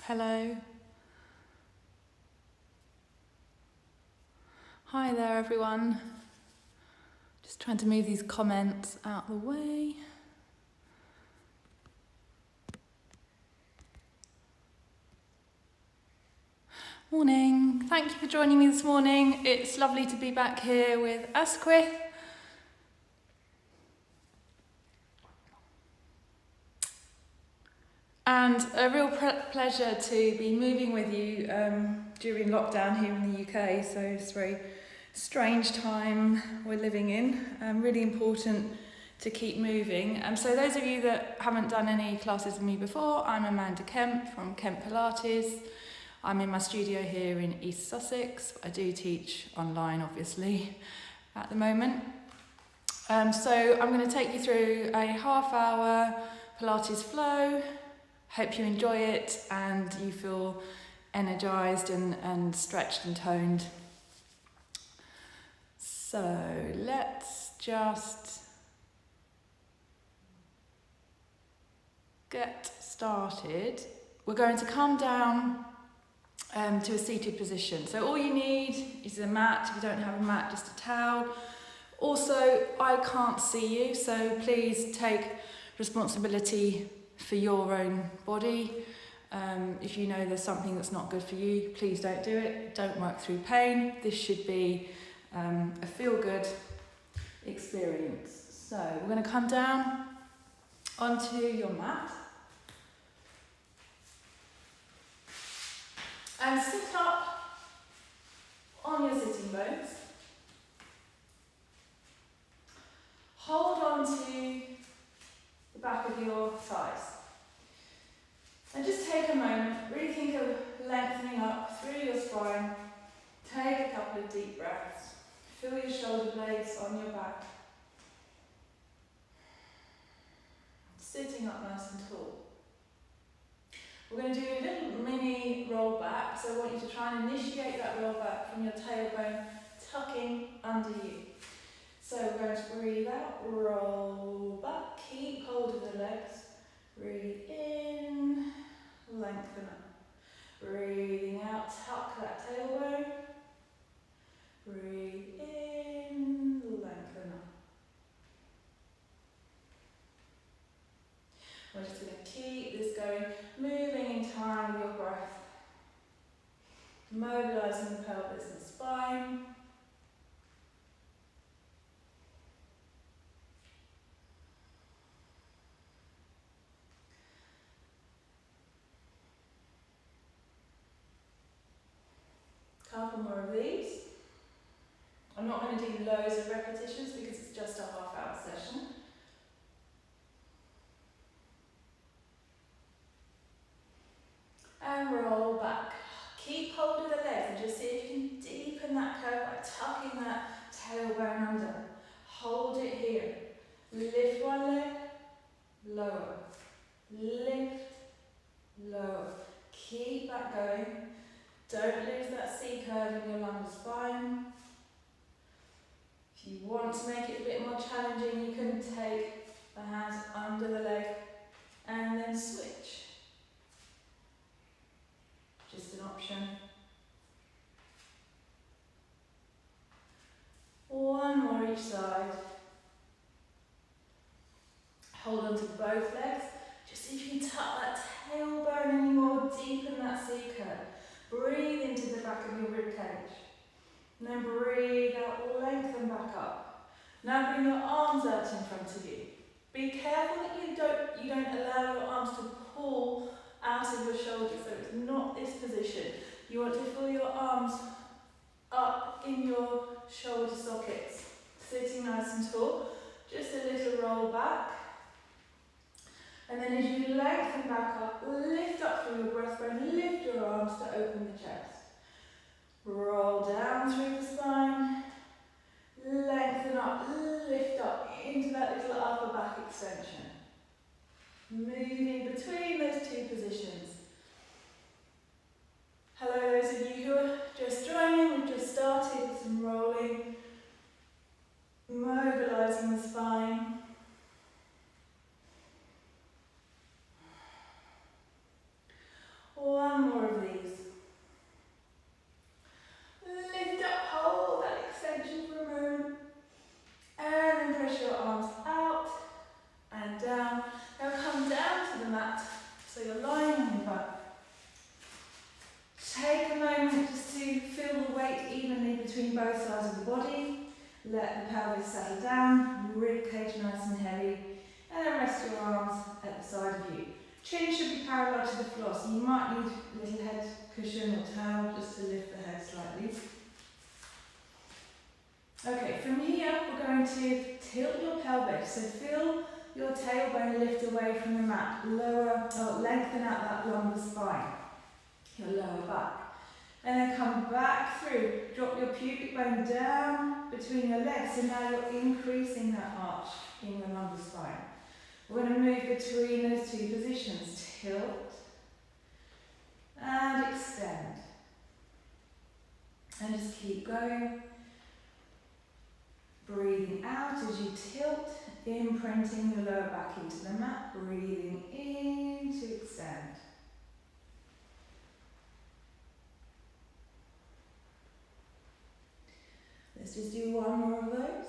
Hello. Hi there, everyone. Just trying to move these comments out of the way. Morning. Thank you for joining me this morning. It's lovely to be back here with Asquith. And a real pleasure to be moving with you during lockdown here in the UK. So it's a very strange time we're living in. Really important to keep moving. So those of you that haven't done any classes with me before, I'm Amanda Kemp from Kemp Pilates. I'm in my studio here in East Sussex. I do teach online, obviously, at the moment. So I'm going to take you through a half-hour Pilates flow. Hope you enjoy it and you feel energised and stretched and toned. So let's just get started. We're going to come down to a seated position. So all you need is a mat. If you don't have a mat, just a towel. Also, I can't see you, so please take responsibility for your own body. If you know there's something that's not good for you, please don't do it. Don't work through pain. This should be a feel-good experience. So we're going to come down onto your mat and sit up on your sitting bones. Hold on to the back of your thighs. And just take a moment, really think of lengthening up through your spine. Take a couple of deep breaths. Feel your shoulder blades on your back. Sitting up nice and tall. We're going to do a little mini roll back, so I want you to try and initiate that roll back from your tailbone tucking under you. So we're going to breathe out, roll back, keep hold of the legs, breathe in, lengthen up. Breathing out, tuck that tailbone, breathe in, lengthen up. We're just going to keep this going, moving in time with your breath, mobilising the pelvis and spine. Couple more of these. I'm not going to do loads of repetitions because it's just a half-hour session. And roll back. Keep hold of the legs and just see if you can deepen that curve by tucking that tailbone under. Hold it here. Lift one leg, lower. Lift, lower. Keep that going. Don't lose that C curve in your lumbar spine. If you want to make it a bit more challenging, you can take the hands under the leg and then switch. Just an option. One more each side. Hold on to both legs. Just see if you can tuck that tailbone anymore, deepen that C curve. Breathe into the back of your rib cage. And then breathe out, lengthen back up. Now bring your arms out in front of you. Be careful that you don't allow your arms to pull out of your shoulders, so it's not this position. You want to feel your arms up in your shoulder sockets, sitting nice and tall. Just a little roll back. And then as you lengthen back up, lift up through your breastbone, lift your arms to open the chest. Roll down through the spine, lengthen up, lift up into that little upper back extension. Moving between those two positions. Hello those of you who are just joining, we've just started with some rolling, mobilising the spine. One back. Take a moment just to feel the weight evenly between both sides of the body. Let the pelvis settle down, rib cage nice and heavy, and then rest your arms at the side of you. Chin should be parallel to the floor, so you might need a little head cushion or towel just to lift the head slightly. Okay, from here we're going to tilt your pelvis, so feel your tailbone lift away from the mat, lengthen out that longer spine, your lower back. And then come back through, drop your pubic bone down between your legs, so now you're increasing that arch in your lumbar spine. We're going to move between those two positions, tilt and extend. And just keep going. Breathing out as you tilt, imprinting your lower back into the mat, breathing in to extend. Let's just do one more of those.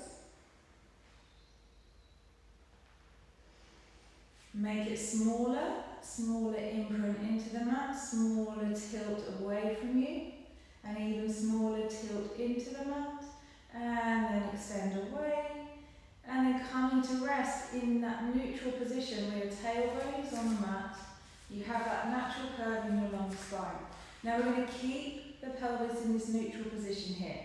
Make it smaller, smaller imprint into the mat, smaller tilt away from you, and even smaller tilt into the mat, and then extend away, and then coming to rest in that neutral position where your tailbone is on the mat. You have that natural curve in your lumbar spine. Now we're going to keep the pelvis in this neutral position here.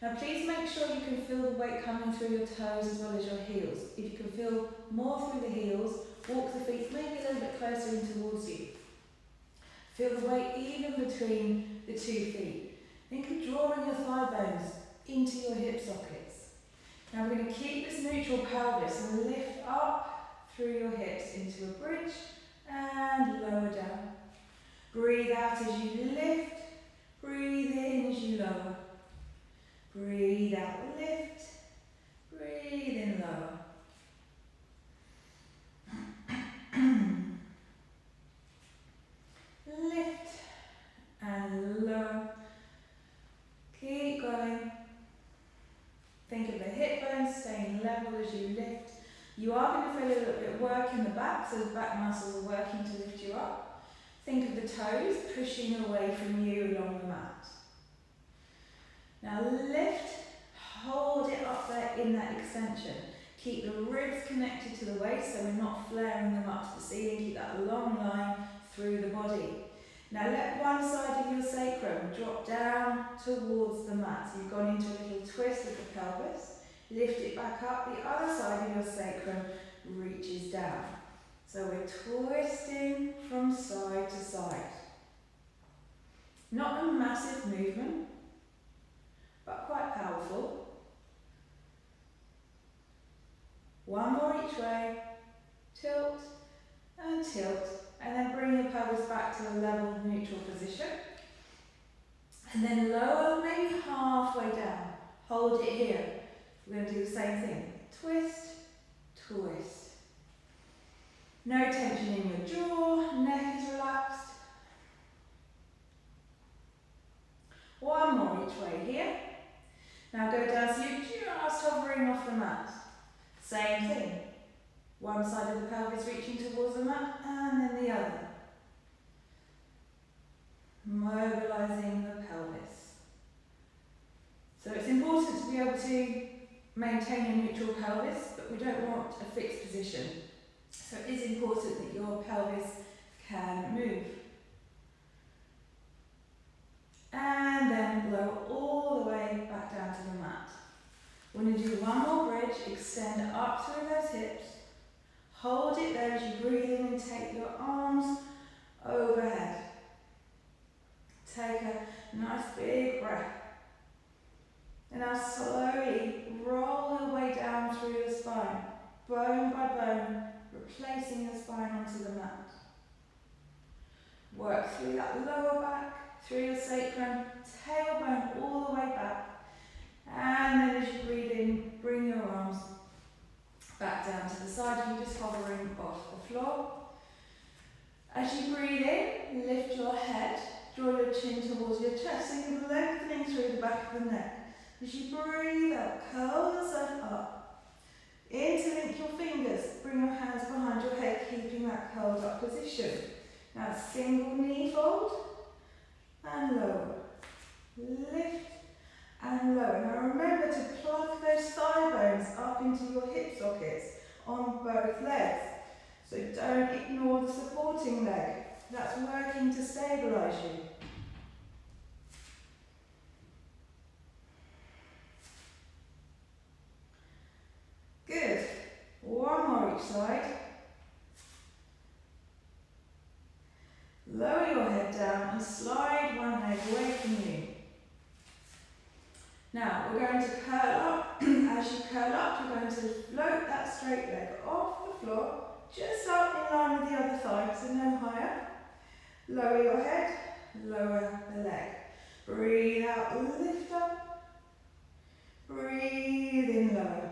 Now please make sure you can feel the weight coming through your toes as well as your heels. If you can feel more through the heels, walk the feet maybe a little bit closer in towards you. Feel the weight even between the 2 feet. Think of drawing your thigh bones into your hip sockets. Now we're going to keep this neutral pelvis and lift up through your hips into a bridge and lower down. Breathe out as you lift, breathe in as you lower. Breathe out, lift, breathe in, lower. Lift and lower. Keep going. Think of the hip bones staying level as you lift. You are going to feel a little bit of work in the back, so the back muscles are working to lift you up. Think of the toes pushing away from you along the mat. Now lift, hold it up there in that extension. Keep the ribs connected to the waist so we're not flaring them up to the ceiling. Keep that long line through the body. Now let one side of your sacrum drop down towards the mat. So you've gone into a little twist of the pelvis. Lift it back up. The other side of your sacrum reaches down. So we're twisting from side to side. Not a massive movement, but quite powerful. One more each way, tilt, and then bring your pelvis back to a level neutral position. And then lower, maybe halfway down. Hold it here. We're going to do the same thing. Twist, twist. No tension in your jaw, neck is relaxed. One more each way here. Now go down so you're just hovering off the mat. Same thing. One side of the pelvis reaching towards the mat and then the other. Mobilizing the pelvis. So it's important to be able to maintain a neutral pelvis, but we don't want a fixed position. So it is important that your pelvis can move. And then lower all the way back down to the mat. We're going to do one more bridge, extend up through those hips. Hold it there as you breathe in and take your arms overhead. Take a nice big breath. And now slowly roll your way down through your spine, bone by bone, replacing your spine onto the mat. Work through that lower back, through your sacrum, tailbone all the way back. And then as you breathe in, bring your arms back down to the side. You're just hovering off the floor. As you breathe in, lift your head, draw your chin towards your chest, so you're lengthening through the back of the neck. As you breathe out, curl yourself up. Interlink your fingers, bring your hands behind your head, keeping that curled up position. Now single knee fold and lower. Lift and lower. Now remember to plug those thigh bones up into your hip sockets on both legs. So don't ignore the supporting leg. That's working to stabilise you. Good. One more each side. Lower your head down and slide one leg away from you. Now we're going to curl up. As you curl up, you're going to float that straight leg off the floor, just up in line with the other thigh, so no higher. Lower your head, lower the leg. Breathe out, lift up. Breathe in, lower.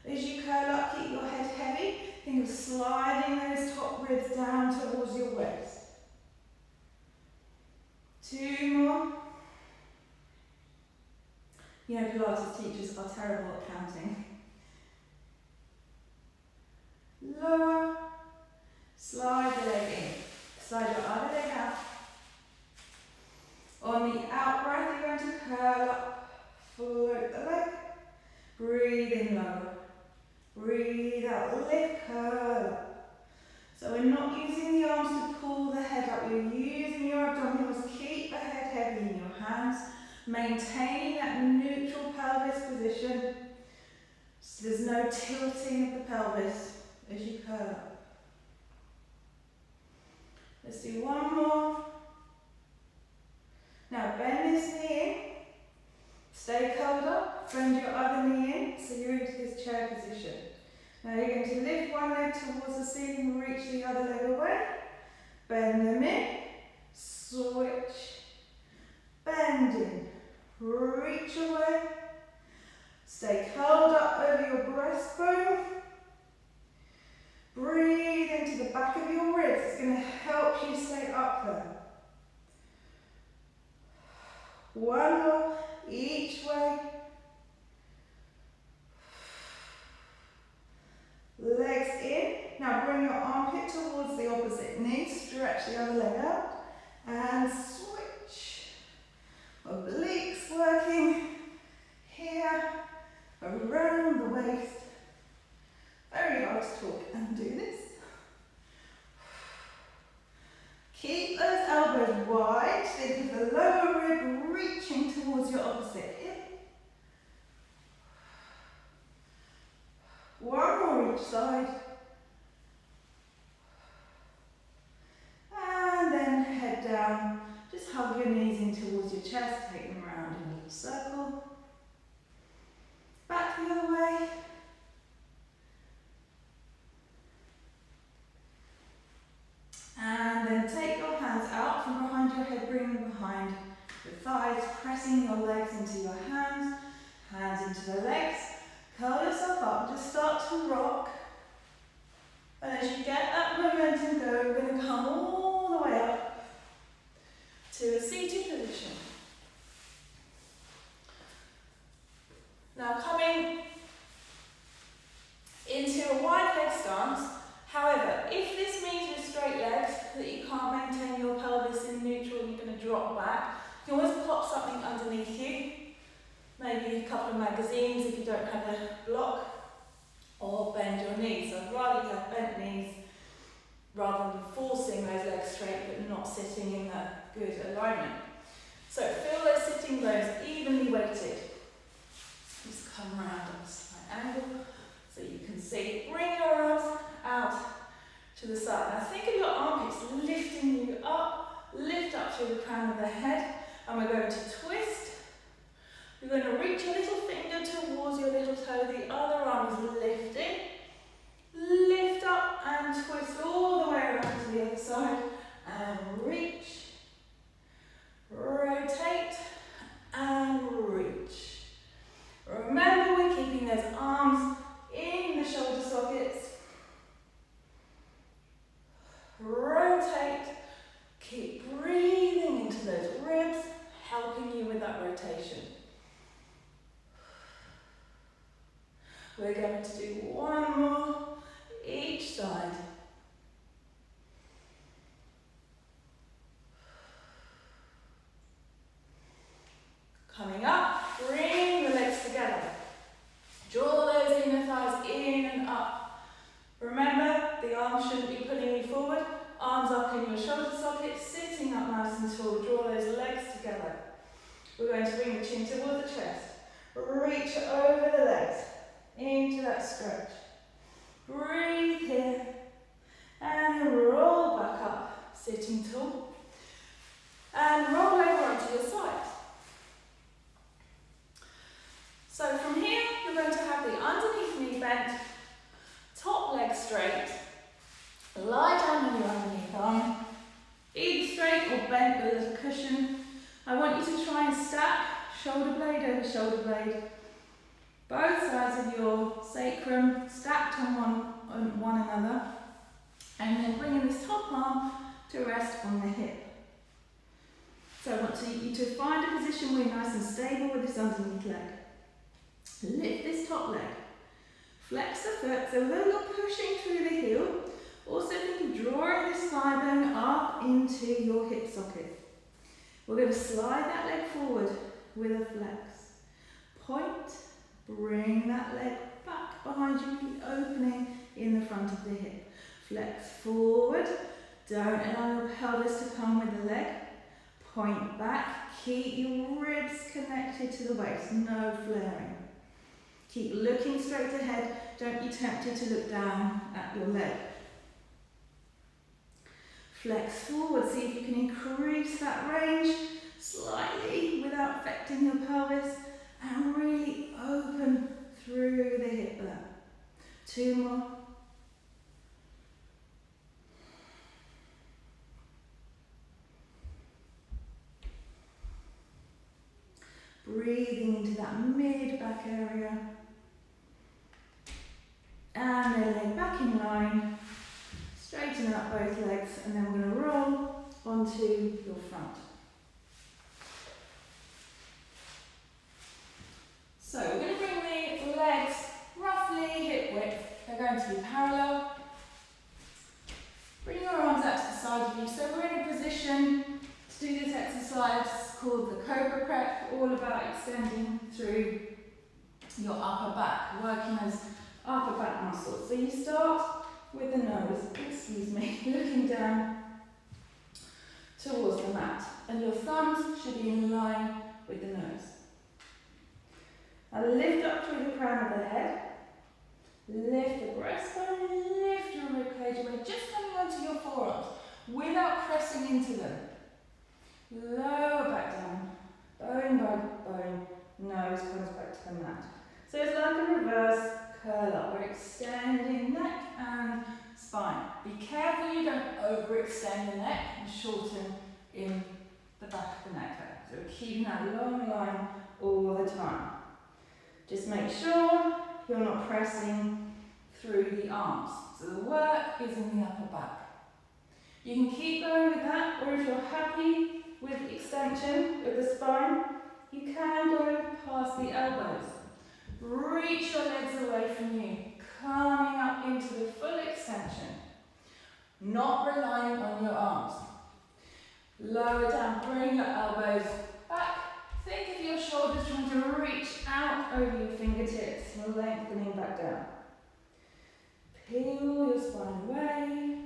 As you curl up, keep your head heavy. Think of sliding those top ribs down towards your waist. 2 more. You know, Pilates teachers are terrible at counting. Lower. Slide the leg in. Slide your other leg out. On the out breath, you're going to curl up. Float the leg. Breathe in, lower. Breathe out, lift, curl up. So we're not using the arms to pull the head up, you're using your abdominals. Keep the head heavy in your hands, maintaining that neutral pelvis position. So there's no tilting of the pelvis as you curl up. Let's do one more. Now bend this knee in. Stay curled up, bend your other knee in, so you're into this chair position. Now you're going to lift one leg towards the ceiling, reach the other leg away, bend them in, switch, bend in, reach away, stay curled up over your breastbone, breathe into the back of your ribs, it's going to help you stay up there. One more each way. Legs in. Now bring your armpit towards the opposite knee. Stretch the other leg out. And switch. Obliques working here. Around the waist. Very hard to talk and do this. Keep those elbows wide. Think of the lower rib reaching towards your opposite hip. One more each side. And then head down. Just hug your knees in towards your chest. Take them around in a little circle. Back the other way. And then take your hands out from behind your head, bring them behind your thighs, pressing your legs into your hands, hands into the legs. Curl yourself up, just start to rock. And as you get that momentum going, we're going to come all the way up to a seated position. Now coming into a wide leg stance. However, if this means with straight legs that you can't maintain your pelvis in neutral and you're going to drop back, you can always pop something underneath you. Maybe a couple of magazines if you don't have a block, or bend your knees. So I'd rather you have bent knees rather than forcing those legs straight but not sitting in a good alignment. So feel those sitting bones evenly weighted. Just come around on a slight angle so you can see. Bring your arms out to the side. Now think of your armpits lifting you up, lift up to the crown of the head, and we're going to twist. You're going to reach your little finger towards your little toe, the other arm is lifting. Lift up and twist all the way around to the other side, and reach, rotate, and reach. Remember, we're keeping those arms in the shoulder sockets. Rotate, keep breathing into those ribs, helping you with that rotation. We're going to do one more each side. tall. Draw those legs together. We're going to bring the chin towards the chest. Reach over the legs into that stretch. Breathe here. And then roll back up, sitting tall. And roll over onto your side. So from here, you're going to have the underneath knee bent, top leg straight. Lie down on your underneath arm, either straight or bent with a little cushion. I want you to try and stack shoulder blade over shoulder blade. Both sides of your sacrum stacked on one another. And then bringing this top arm to rest on the hip. So I want you to find a position where you're nice and stable with this underneath leg. Lift this top leg. Flex the foot, so although you're pushing through the heel, also think of drawing this thigh bone up into your hip socket. We're going to slide that leg forward with a flex. Point, bring that leg back behind you, the opening in the front of the hip. Flex forward, don't allow your pelvis to come with the leg. Point back, keep your ribs connected to the waist, no flaring. Keep looking straight ahead, don't be tempted to look down at your leg. Flex forward, see if you can increase that range slightly without affecting your pelvis, and really open through the hip there. 2 more. Breathing into that mid-back area. And then leg back in line. Straighten up both legs, and then we're going to roll onto your front. So we're going to bring the legs roughly hip width. They're going to be parallel. Bring your arms out to the side of you. So we're in a position to do this exercise called the Cobra Prep, all about extending through your upper back, working those upper back muscles. So you start with the nose, looking down towards the mat, and your thumbs should be in line with the nose. Now lift up through the crown of the head, lift the breastbone, lift your ribcage away, just coming onto your forearms without pressing into them. Lower back down, bone by bone, nose comes back to the mat. So it's like a reverse curl up. We're extending neck and spine. Be careful you don't overextend the neck and shorten in the back of the neck. So we're keeping that long line all the time. Just make sure you're not pressing through the arms. So the work is in the upper back. You can keep going with that, or if you're happy with the extension of the spine, you can go past the elbows. Reach your legs away from you, coming up into the full extension, not relying on your arms. Lower down, bring your elbows back. Think of your shoulders trying to reach out over your fingertips, lengthening back down. Peel your spine away,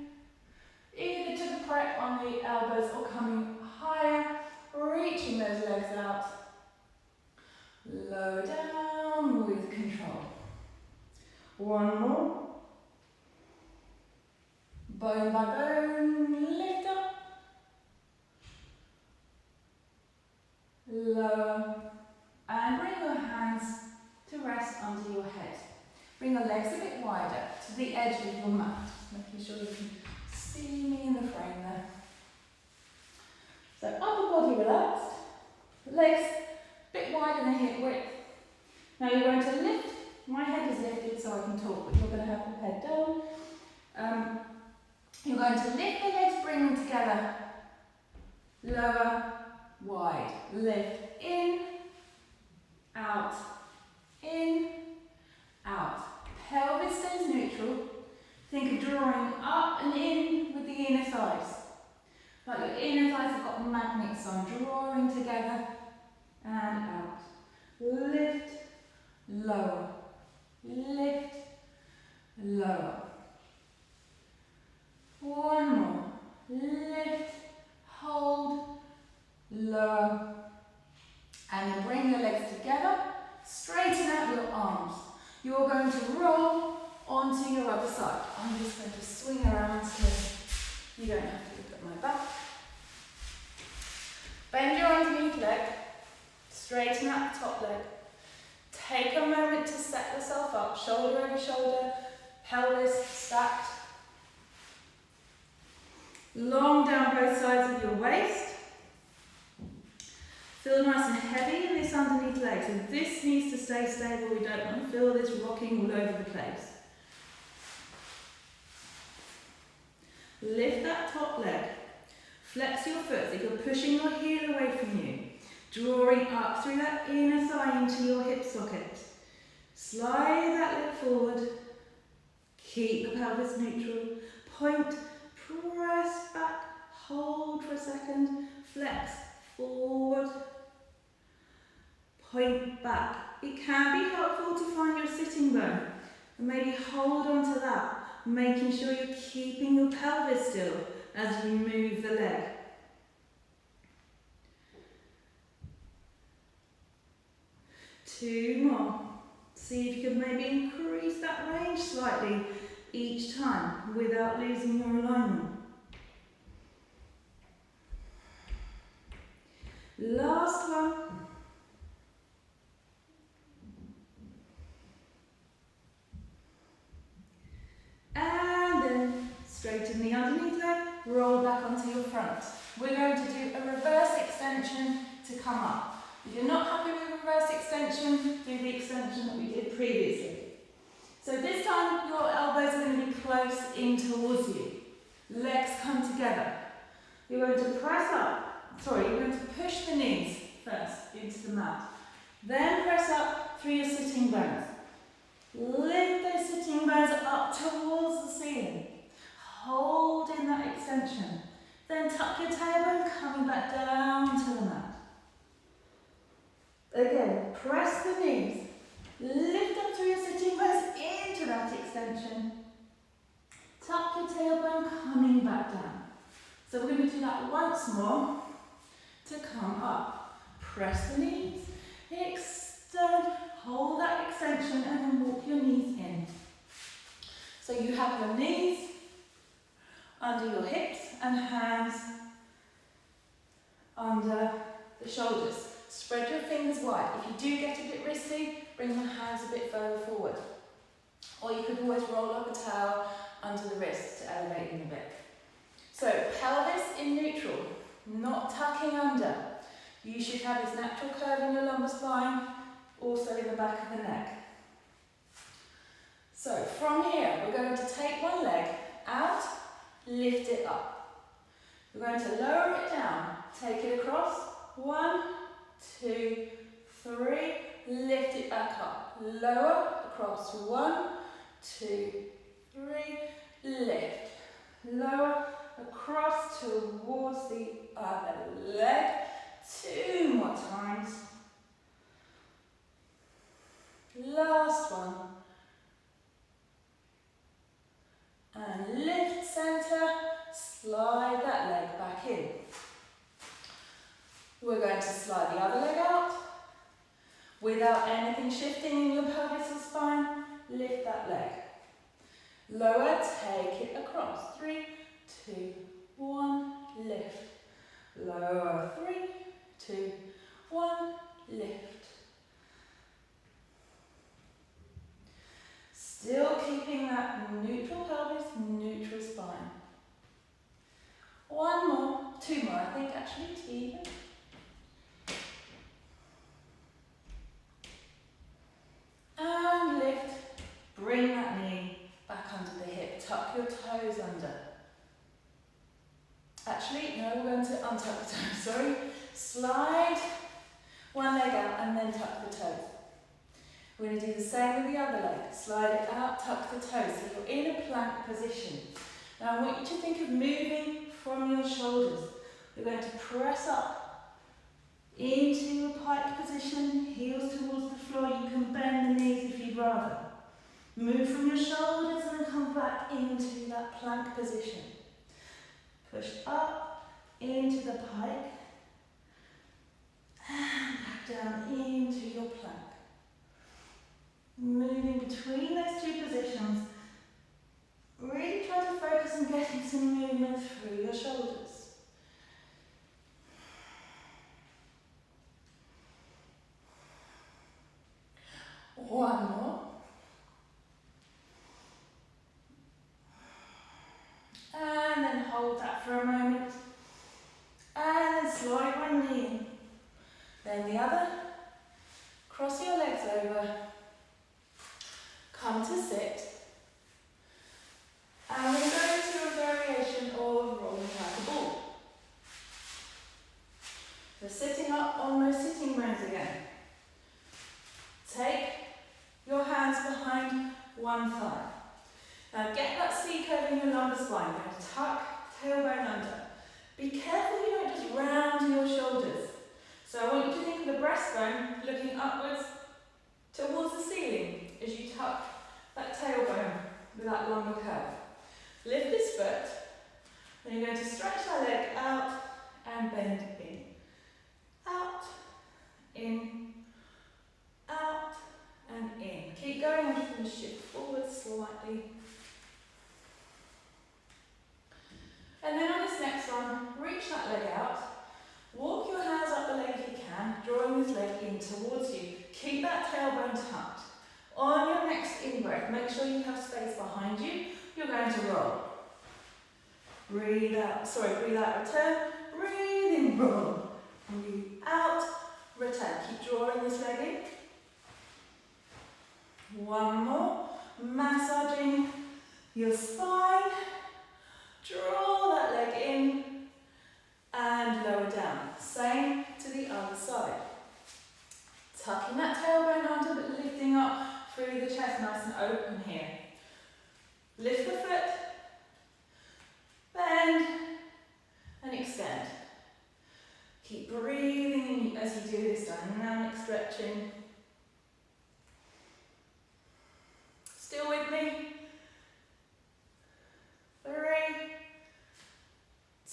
either to the prep on the elbows or coming higher, reaching those legs out. Lower down with control. One more. Bone by bone, lift up. Lower. And bring your hands to rest under your head. Bring your legs a bit wider to the edge of your mat, making sure you can see me in the frame there. So upper body relaxed, legs a bit wider than hip width. Now you're going to lift, my head is lifted so I can talk, but you're going to have your head down. You're going to lift the legs, bring them together. Lower, wide, lift, in, out, pelvis stays neutral. Think of drawing up and in with the inner thighs. Like your inner thighs have got magnets on, drawing together and out. Lift, lower, lift, lower. One more. Lift, hold, onto your other side. I'm just going to swing around so you don't have to look at my back. Bend your underneath leg, straighten out the top leg. Take a moment to set yourself up, shoulder over shoulder, pelvis stacked. Long down both sides of your waist. Feel nice and heavy in this underneath leg. So this needs to stay stable. We don't want to feel this rocking all over the place. Lift that top leg. Flex your foot as if you're pushing your heel away from you. Drawing up through that inner thigh into your hip socket. Slide that leg forward. Keep the pelvis neutral. Point, press back, hold for a second. Flex forward. Point back. It can be helpful to find your sitting bone and maybe hold on to that, making sure you're keeping your pelvis still as you move the leg. Two more. See if you can maybe increase that range slightly each time without losing your alignment. Last one. And then straighten the underneath leg, roll back onto your front. We're going to do a reverse extension to come up. If you're not happy with reverse extension, do the extension that we did previously. So this time your elbows are going to be close in towards you. Legs come together. You're going to press up. You're going to push the knees first into the mat. Then press up through your sitting bones. Lift those sitting bones up towards the ceiling. Hold in that extension. Then tuck your tailbone, coming back down to the mat. Again, press the knees. Lift up through your sitting bones into that extension. Tuck your tailbone, coming back down. So we're going to do that once more to come up. Press the knees, extend, hold that extension, and then walk your knees in. So you have your knees under your hips and hands under the shoulders. Spread your fingers wide. If you do get a bit wristy, bring the hands a bit further forward. Or you could always roll up a towel under the wrists to elevate them a bit. So pelvis in neutral, not tucking under. You should have this natural curve in your lumbar spine, also in the back of the neck. So from here, we're going to take one leg out, lift it up. We're going to lower it down, take it across. 1, 2, 3, lift it back up. Lower, across. 1, 2, 3, lift. Lower, across towards the other leg. 2 more times. Last one. And lift center, slide that leg back in. We're going to slide the other leg out. Without anything shifting in your pelvis or spine, lift that leg. Lower, take it across. 3, 2, 1, lift. Lower, 3, 2, 1, lift. Still keeping that neutral pelvis, neutral spine. 1 more, 2 more, I think actually, to even. And lift, bring that knee back under the hip, tuck your toes under. Actually, no, we're going to untuck the toes, sorry. Slide one leg out and then tuck the toes. We're going to do the same with the other leg. Slide it out, tuck the toes, so you're in a plank position. Now I want you to think of moving from your shoulders. We're going to press up into a pike position, heels towards the floor. You can bend the knees if you'd rather. Move from your shoulders and then come back into that plank position. Push up into the pike and back down into your plank. Moving between those two positions through your shoulders. One more. And then hold that for a moment. And then slide one knee in. Then the other. Cross your legs over. Come to sit. And we're going to do a variation of rolling like a ball. So sitting up on those sitting bones again. Take your hands behind one thigh. Now get that C curve in your lumbar spine. You're going to tuck tailbone under. Be careful you don't just round your shoulders. So I want you to think of the breastbone looking upwards towards the ceiling as you tuck that tailbone with that lumbar curve. Lift this foot. Then you're going to stretch that leg out and bend in. Out, in, out, and in. Keep going. I'm just going to shift forward slightly. And then on this next one, reach that leg out. Walk your hands up the leg if you can, drawing this leg in towards you. Keep that tailbone tucked. On your next in-breath, make sure you have space behind you. You're going to roll. Breathe out, breathe out, return. Breathe in, roll. Breathe out, return. Keep drawing this leg in. One more. Massaging your spine. Draw that leg in and lower down. Same to the other side. Tucking that tailbone under but lifting up through the chest nice and open here. Lift the foot, bend and extend. Keep breathing in as you do this dynamic stretching. Still with me? 3,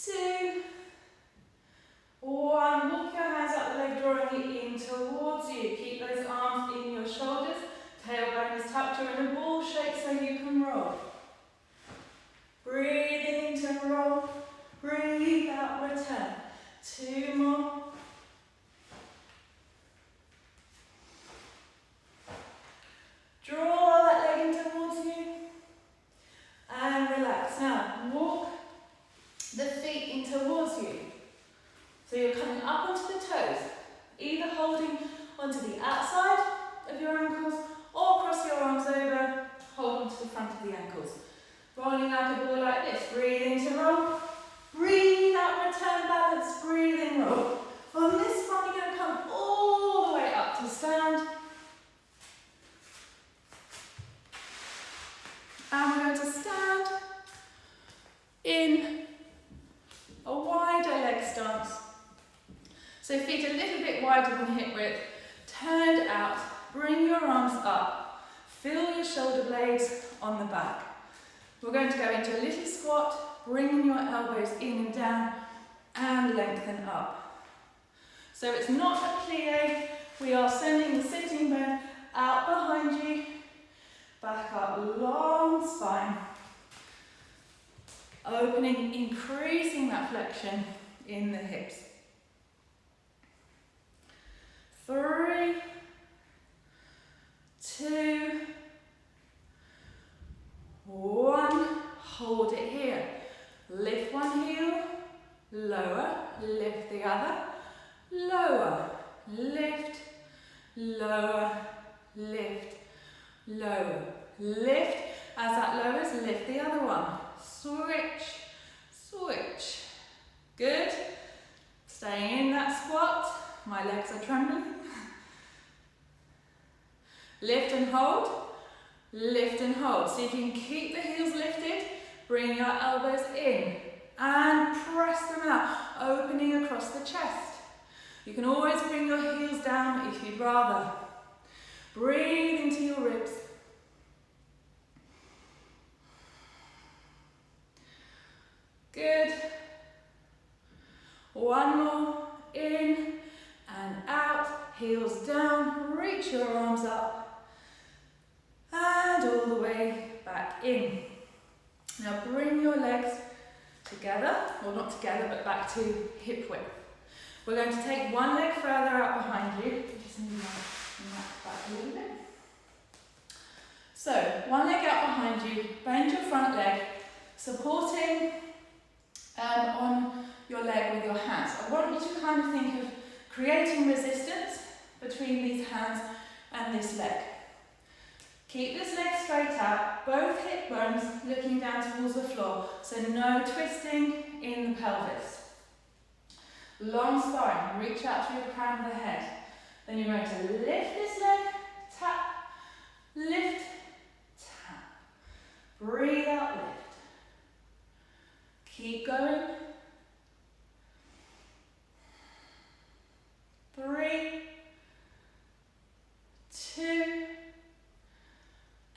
2, 1. Walk your hands up the leg, drawing it in towards you. Keep those arms in your shoulders. Tailbone is tucked. You're in a ball shape so you can roll. Breathe in to roll. Breathe out, return. 2 more. Draw that leg in towards you. And relax. Now, walk the feet in towards you. So you're coming up onto the toes, either holding onto the outside of your ankles or cross your arms over, hold onto the front of the ankles. Rolling like a ball like this. Breathe in to roll. Breathe out, return balance. Breathe in, roll. On this one, you're going to come all the way up to stand. And we're going to stand in a wider leg stance. So feet a little bit wider than hip width, turned out, bring your arms up, feel your shoulder blades on the back. We're going to go into a little squat, bringing your elbows in and down, and lengthen up. So it's not a plie, we are sending the sitting bone out behind you, back up, long spine, opening, increasing that flexion in the hips. 3, 2, 1. Hold it here. Lift one heel, lower, lift the other, lower, lift, lower, lift, lower, lift. As that lowers, lift the other one. Switch, switch. Good. Stay in that squat. My legs are trembling. Lift and hold. Lift and hold. See if you can keep the heels lifted. Bring your elbows in and press them out, opening across the chest. You can always bring your heels down if you'd rather. Breathe into your ribs. Good. One more. In and out. Heels down. Reach your arms up. And all the way back in. Now bring your legs Together, or not together, but back to hip width. We're going to take one leg further out behind you. Just move that back a little bit. So, one leg out behind you, bend your front leg, supporting on your leg with your hands. I want you to kind of think of creating resistance between these hands and this leg. Keep this leg straight out, both hip bones looking down towards the floor, so no twisting in the pelvis. Long spine, reach out through the crown of the head. Then you're going to lift this leg, tap, lift, tap. Breathe out, lift. Keep going. 3, 2,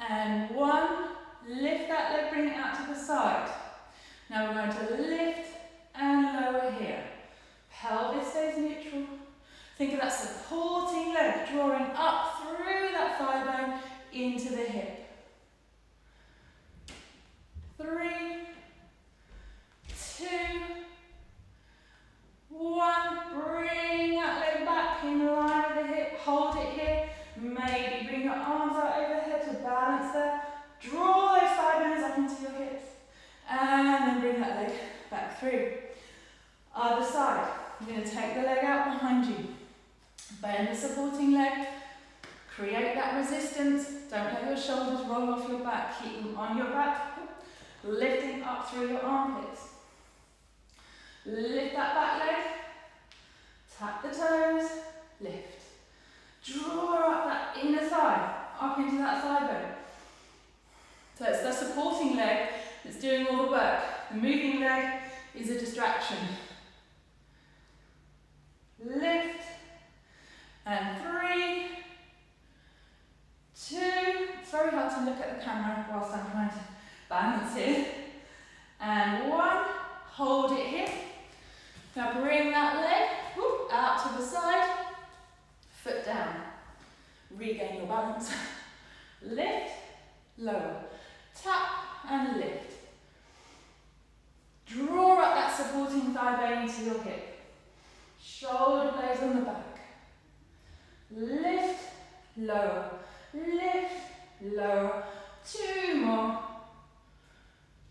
and 1. Lift that leg, bring it out to the side. Now we're going to lift and lower here. Pelvis stays neutral. Think of that supporting leg drawing up through that thigh bone into the hip. 3, 2, 1. Bring that leg back in line with the hip. Hold it here. Maybe bring your arms out overhead to balance there. Draw those thigh bones up into your hips. And then bring that leg back through. Other side. You're going to take the leg out behind you. Bend the supporting leg. Create that resistance. Don't let your shoulders roll off your back. Keep them on your back. Lifting up through your armpits. Lift that back leg. Tap the toes. Lift. Draw up that inner thigh. Up into that thigh bone. So it's the supporting leg that's doing all the work. The moving leg is a distraction. Lift. And 3, 2. It's very hard to look at the camera whilst I'm trying to balance here. And 1. Hold it here. Now bring that leg out to the side. Foot down. Regain your balance. Lift, lower. Tap and lift. Draw up that supporting thigh bone into your hip. Shoulder blades on the back. Lift, lower. Lift, lower. 2 more.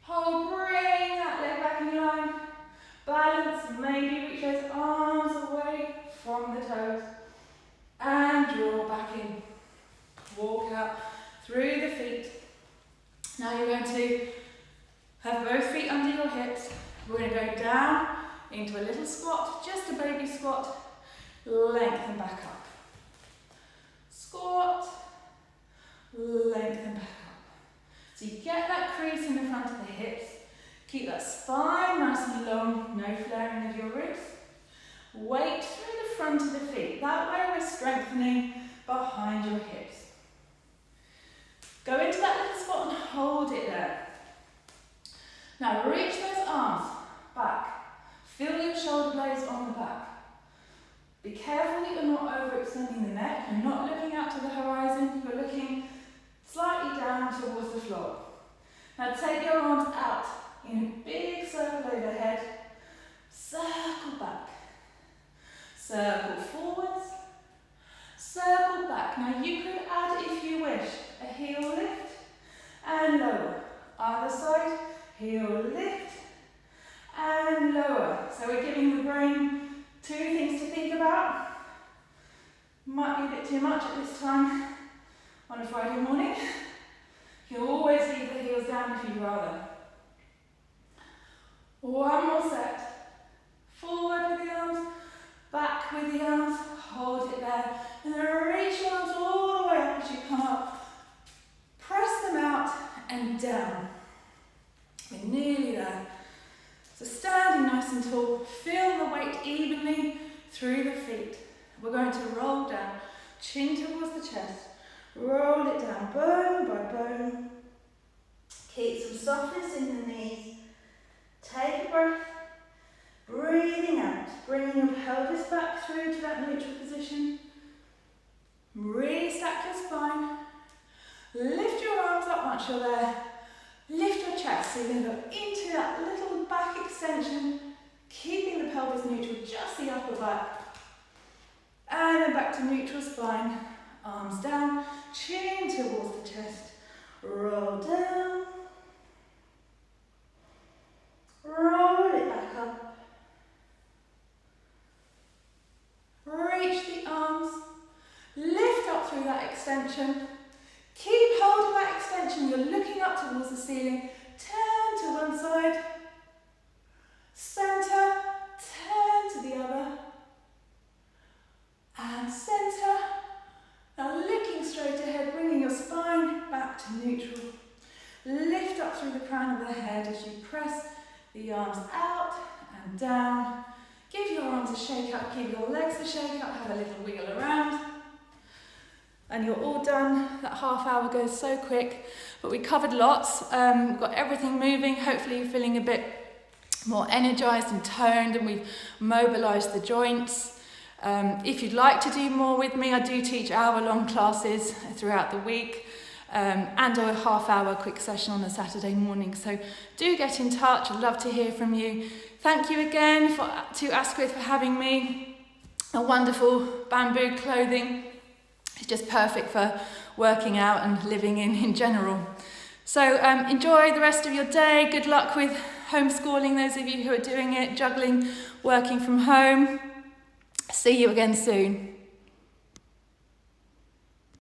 Hold, bring that leg back in line. Balance, maybe reach those arms away from the toes. And draw back in. Walk out through the feet. Now you're going to have both feet under your hips. We're going to go down into a little squat, just a baby squat. Lengthen back up. Squat. Lengthen back up. So you get that crease in the front of the hips. Keep that spine nice and long, no flaring of your ribs. Weight through the front of the feet. That way we're strengthening behind your hips. Go into that little spot and hold it there. Now reach those arms back. Feel your shoulder blades on the back. Be careful that you're not overextending the neck. You're not looking out to the horizon. You're looking slightly down towards the floor. Now take your arms out in a big circle overhead. Circle back. Circle forwards. Circle back. Now you could add, if you wish, a heel lift and lower. Other side, heel lift and lower. So we're giving the brain 2 things to think about. Might be a bit too much at this time on a Friday morning. You can always leave the heels down if you'd rather. 1 more set. Forward with the arms, back with the arms, hold it there. And then reach your arms all the way up as you come up. Press them out and down. We're nearly there. So standing nice and tall, feel the weight evenly through the feet. We're going to roll down, chin towards the chest. Roll it down, bone by bone. Keep some softness in the knees. Take a breath. Breathing out, bringing your pelvis back through to that neutral position. Restack your spine. Lift your arms up once you're there. Lift your chest, so you're going to go into that little back extension, keeping the pelvis neutral, just the upper back. And then back to neutral spine, arms down, chin towards the chest, roll down, roll it back up, reach the arms, lift up through that extension, keep hold of that extension, you're looking up towards the ceiling, turn to one side, centre, turn to the other, and centre. Now looking straight ahead, bringing your spine back to neutral. Lift up through the crown of the head as you press the arms out and down. Give your arms a shake up, give your legs a shake up, have a little wiggle around. And you're all done. That half hour goes so quick, but we covered lots. We've got everything moving. Hopefully you're feeling a bit more energized and toned, and we've mobilized the joints. If you'd like to do more with me, I do teach hour-long classes throughout the week, and a half-hour quick session on a Saturday morning. So do get in touch. I'd love to hear from you. Thank you again to Asquith for having me. A wonderful bamboo clothing. It's just perfect for working out and living in general. So enjoy the rest of your day. Good luck with homeschooling, those of you who are doing it, juggling, working from home. See you again soon.